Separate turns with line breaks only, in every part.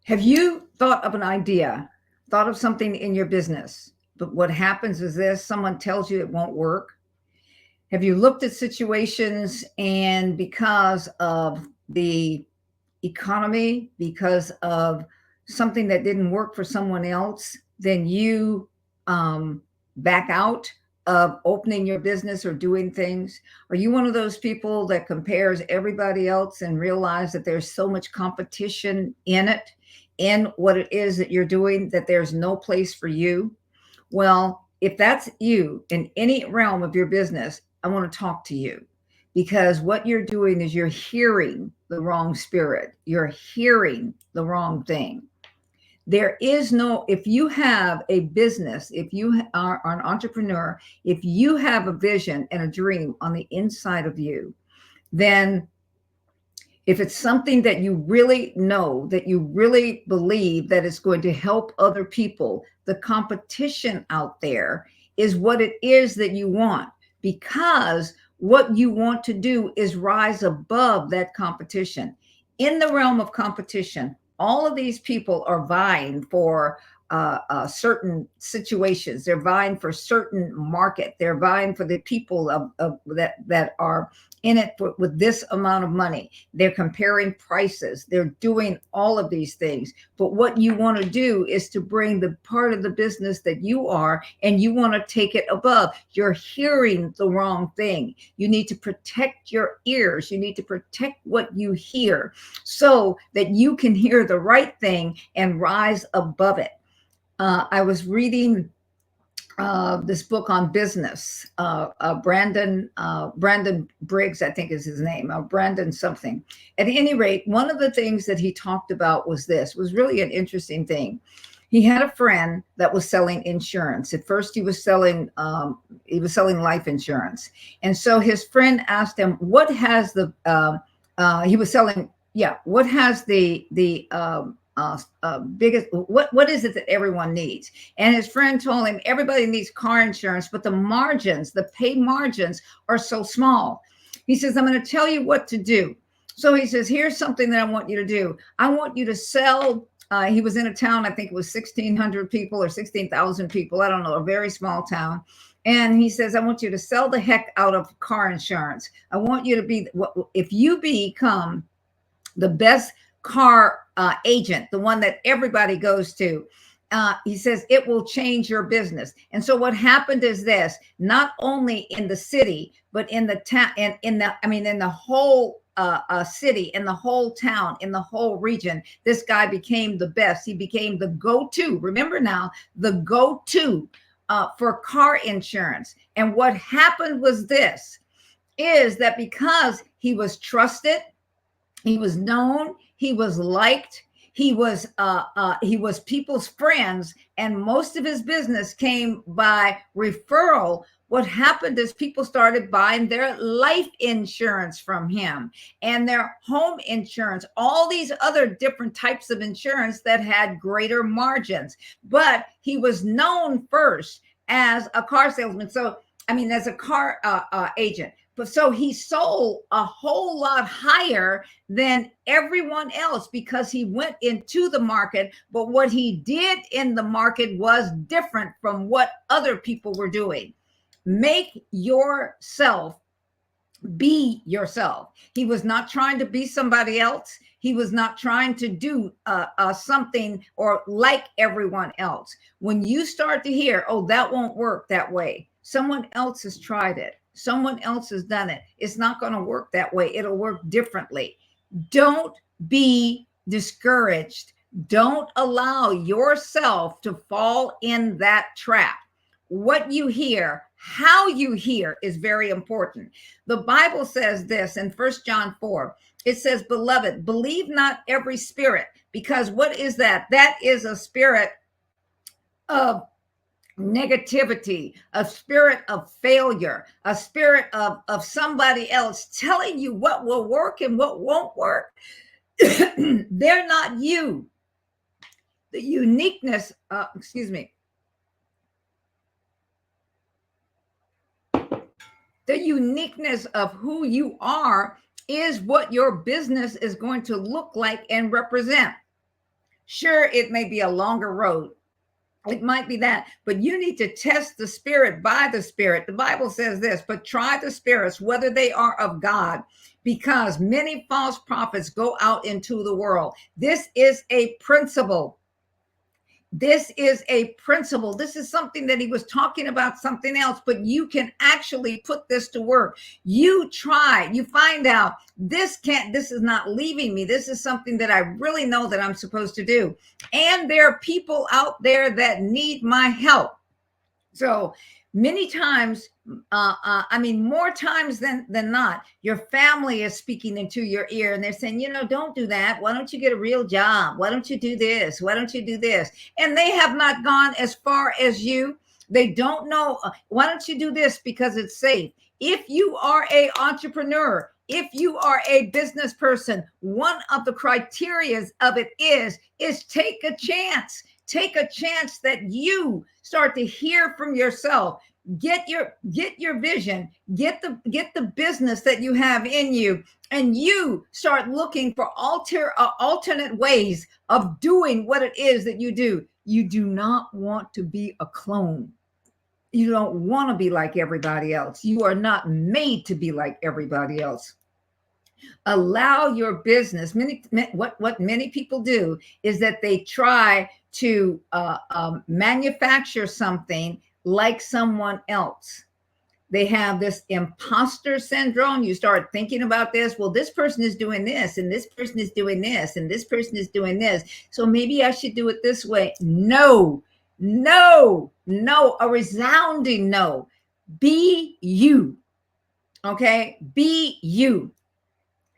Have you thought of an idea, thought of something in your business, but what happens is this, someone tells you it won't work? Have you looked at situations and because of the economy, because of something that didn't work for someone else, then you um, back out of opening your business or doing things? Are you one of those people that compares everybody else and realize that there's so much competition in it, in what it is that you're doing, that there's no place for you? Well, if that's you in any realm of your business, I want to talk to you, because what you're doing is you're hearing the wrong spirit. You're hearing the wrong thing. There is no, if you have a business, if you are an entrepreneur, if you have a vision and a dream on the inside of you, then if it's something that you really know, that you really believe that it's going to help other people, the competition out there is what it is that you want, because what you want to do is rise above that competition. In the realm of competition, all of these people are vying for certain situations. They're vying for certain market. They're vying for the people of that are in it with this amount of money. They're comparing prices. They're doing all of these things. But what you want to do is to bring the part of the business that you are, and you want to take it above. You're hearing the wrong thing. You need to protect your ears. You need to protect what you hear so that you can hear the right thing and rise above it. I was reading this book on business. Brandon Briggs, I think is his name, Brandon something. At any rate, one of the things that he talked about was really an interesting thing. He had a friend that was selling insurance. At first, he was selling life insurance, and so his friend asked him, "What has the?" He was selling, yeah. What has the biggest, what is it that everyone needs? And his friend told him everybody needs car insurance, but the margins, the pay margins are so small. He says, I'm going to tell you what to do. So he says, here's something that I want you to do. I want you to sell. He was in a town, I think it was 1,600 people or 16,000 people. I don't know, a very small town. And he says, I want you to sell the heck out of car insurance. I want you to be, if you become the best car agent, the one that everybody goes to, he says it will change your business. And so what happened is this: not only in the city, but in the town, and in the whole city, in the whole town, in the whole region, this guy became the best. He became the go-to. Remember now, the go-to for car insurance. And what happened was this: is that because he was trusted, he was known, he was liked, he was people's friends, and most of his business came by referral. What happened is people started buying their life insurance from him and their home insurance, all these other different types of insurance that had greater margins. But he was known first as a car salesman. So, as a car agent. But so he sold a whole lot higher than everyone else because he went into the market. But what he did in the market was different from what other people were doing. Make yourself, be yourself. He was not trying to be somebody else. He was not trying to do something or like everyone else. When you start to hear, oh, that won't work that way, someone else has tried it, someone else has done it, it's not going to work that way, it'll work differently. Don't be discouraged. Don't allow yourself to fall in that trap. What you hear, how you hear is very important. The Bible says this in 1 John 4. It says, beloved, believe not every spirit, because what is that? That is a spirit of negativity, a spirit of failure, a spirit of somebody else telling you what will work and what won't work. They're not you. The uniqueness, the uniqueness of who you are is what your business is going to look like and represent. Sure, it may be a longer road. It might be that, but you need to test the spirit by the spirit. The Bible says this, but try the spirits, whether they are of God, because many false prophets go out into the world. This is a principle. This is a principle. This is something that he was talking about, something else, but you can actually put this to work. You try, you find out this is not leaving me. This is something that I really know that I'm supposed to do. And there are people out there that need my help. So many times, more times than not, your family is speaking into your ear and they're saying, don't do that. Why don't you get a real job? Why don't you do this? Why don't you do this? And they have not gone as far as you. They don't know. Why don't you do this? Because it's safe. If you are an entrepreneur, if you are a business person, one of the criteria of it is take a chance. Take a chance that you start to hear from yourself. Get your vision, get the business that you have in you, and you start looking for alternate ways of doing what it is that you do. You do not want to be a clone. You don't want to be like everybody else. You are not made to be like everybody else. Allow your business. What many people do is that they try to manufacture something like someone else. They have this imposter syndrome. You start thinking about this. Well, this person is doing this, and this person is doing this, and this person is doing this. So maybe I should do it this way. No, a resounding no. Be you. Okay, be you.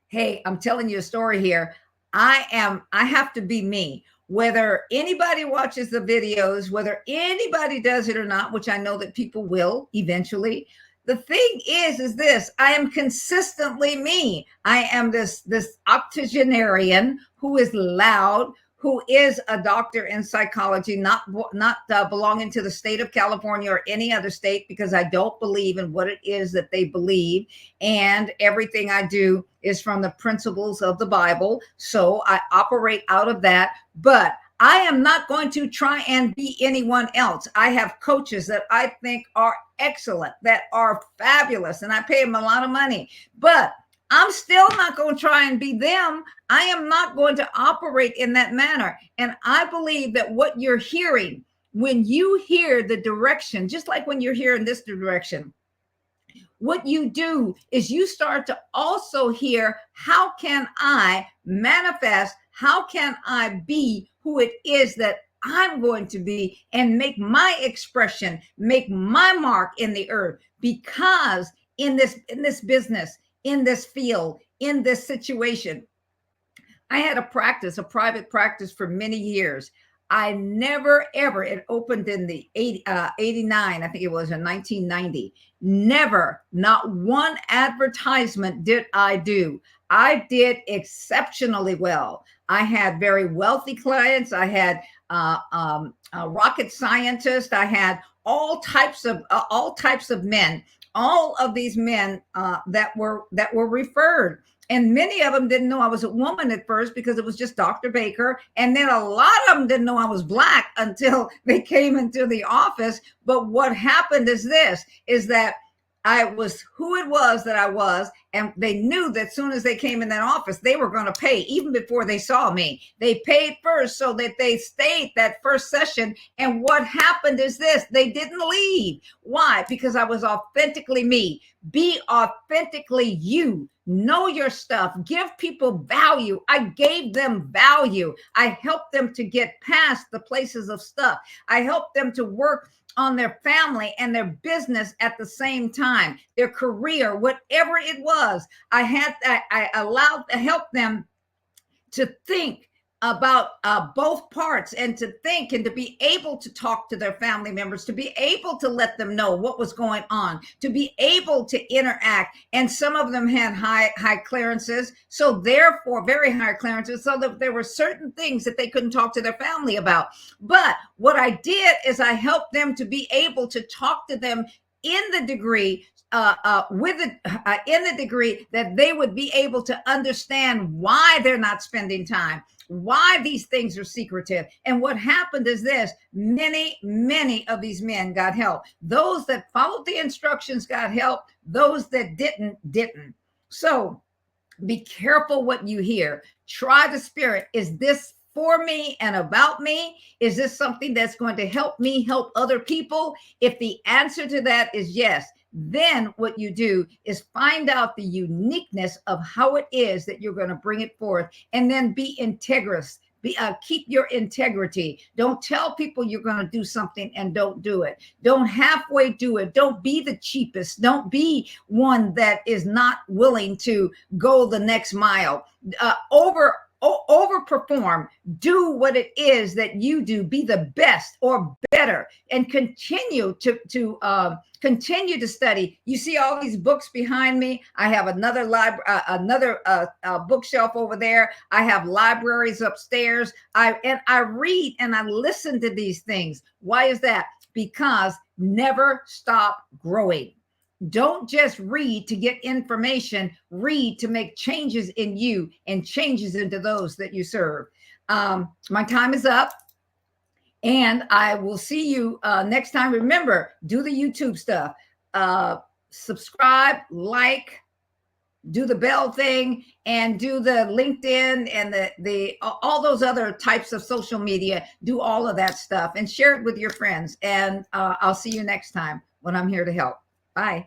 Hey, I'm telling you a story here. I have to be me. Whether anybody watches the videos, whether anybody does it or not, which I know that people will eventually. The thing is this, I am consistently me. I am this octogenarian who is loud, who is a doctor in psychology, not belonging to the state of California or any other state, because I don't believe in what it is that they believe. And everything I do is from the principles of the Bible. So I operate out of that. But I am not going to try and be anyone else. I have coaches that I think are excellent, that are fabulous, and I pay them a lot of money. But I'm still not going to try and be them. I am not going to operate in that manner. And I believe that what you're hearing, when you hear the direction, just like when you're hearing this direction, what you do is you start to also hear, how can I manifest? How can I be who it is that I'm going to be, and make my expression, make my mark in the earth? Because in this business, in this field, in this situation, I had a private practice for many years. I never, ever, it opened in the 89, I think it was in 1990. Never, not one advertisement did I do. I did exceptionally well. I had very wealthy clients. I had rocket scientists. I had all types of men. All of these men that were referred. And many of them didn't know I was a woman at first, because it was just Dr. Baker. And then a lot of them didn't know I was Black until they came into the office. But what happened is that I was who it was that I was. And they knew that as soon as they came in that office, they were going to pay even before they saw me. They paid first so that they stayed that first session. And what happened is this, they didn't leave. Why? Because I was authentically me. Be authentically you. Know your stuff. Give people value. I gave them value. I helped them to get past the places of stuff. I helped them to work on their family and their business at the same time, their career, whatever it was. I allowed to help them to think about both parts, and to think and to be able to talk to their family members, to be able to let them know what was going on, to be able to interact. And some of them had high clearances, so therefore very high clearances, so that there were certain things that they couldn't talk to their family about. But what I did is I helped them to be able to talk to them in the degree in the degree that they would be able to understand why they're not spending time, why these things are secretive. And what happened is this: many of these men got help. Those that followed the instructions got help. Those that didn't. So be careful what you hear. Try the spirit. Is this for me and about me? Is this something that's going to help me help other people? If the answer to that is yes, then what you do is find out the uniqueness of how it is that you're going to bring it forth, and then be integrous. Keep your integrity. Don't tell people you're going to do something and don't do it. Don't halfway do it. Don't be the cheapest. Don't be one that is not willing to go the next mile. Overperform. Do what it is that you do. Be the best or better, and continue to study. You see all these books behind me. I have another bookshelf over there. I have libraries upstairs. I read and I listen to these things. Why is that? Because never stop growing. Don't just read to get information. Read to make changes in you and changes into those that you serve. My time is up, and I will see you next time. Remember, do the YouTube stuff. Subscribe, like, do the bell thing, and do the LinkedIn and the all those other types of social media. Do all of that stuff and share it with your friends. And I'll see you next time when I'm here to help. Bye.